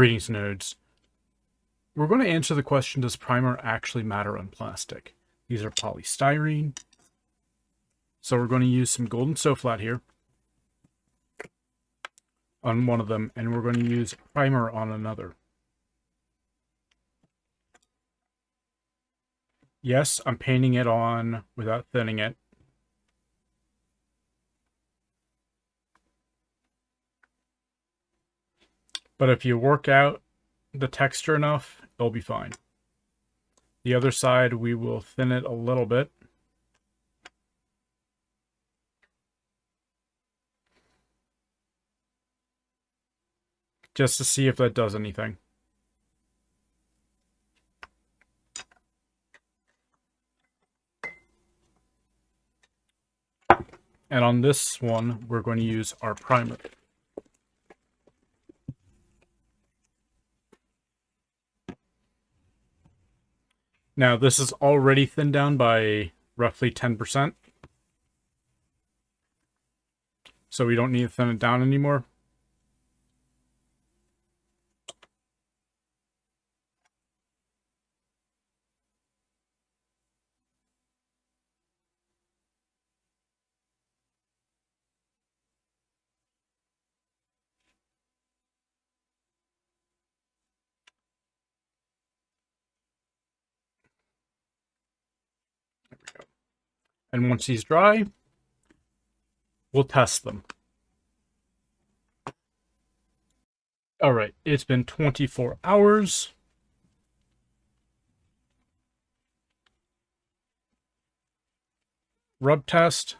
Greetings, nerds. We're going to answer the question, does primer actually matter on plastic? These are polystyrene. So we're going to use some golden flat here on one of them, and we're going to use primer on another. Yes, I'm painting it on without thinning it. But if you work out the texture enough, it'll be fine. The other side, we will thin it a little bit. Just to see if that does anything. And on this one, we're going to use our primer. Now, this is already thinned down by roughly 10%. So we don't need to thin it down anymore. There we go. And once these dry, we'll test them. All right, it's been 24 hours. Rub test.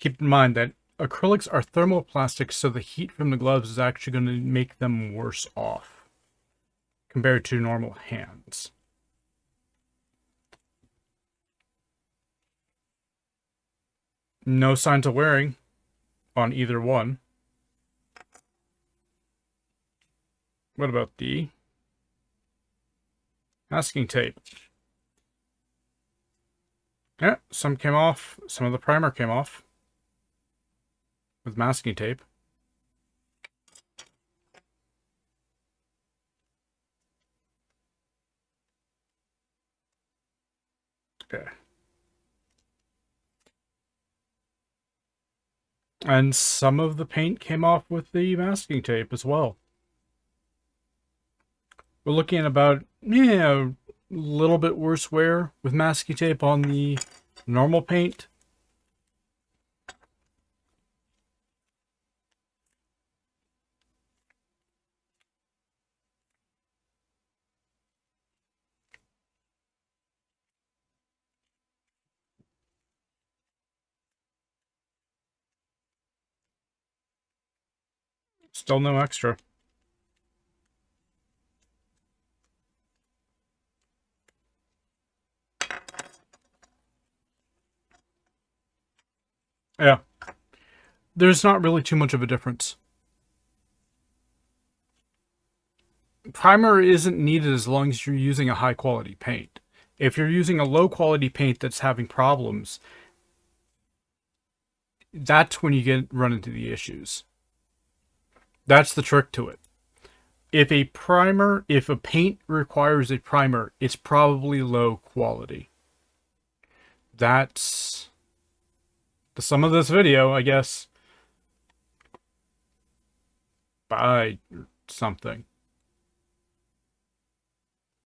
Keep in mind that acrylics are thermoplastics, so the heat from the gloves is actually going to make them worse off compared to normal hands. No signs of wearing on either one. What about the masking tape? Yeah, some came off. Some of the primer came off with masking tape. Okay. And some of the paint came off with the masking tape as well. We're looking at about, a little bit worse wear with masking tape on the normal paint. Still no extra. Yeah. There's not really too much of a difference. Primer isn't needed as long as you're using a high quality paint. If you're using a low quality paint that's having problems, that's when you run into the issues. That's the trick to it. If a paint requires a primer, it's probably low quality. That's the sum of this video, I guess. Bye, something.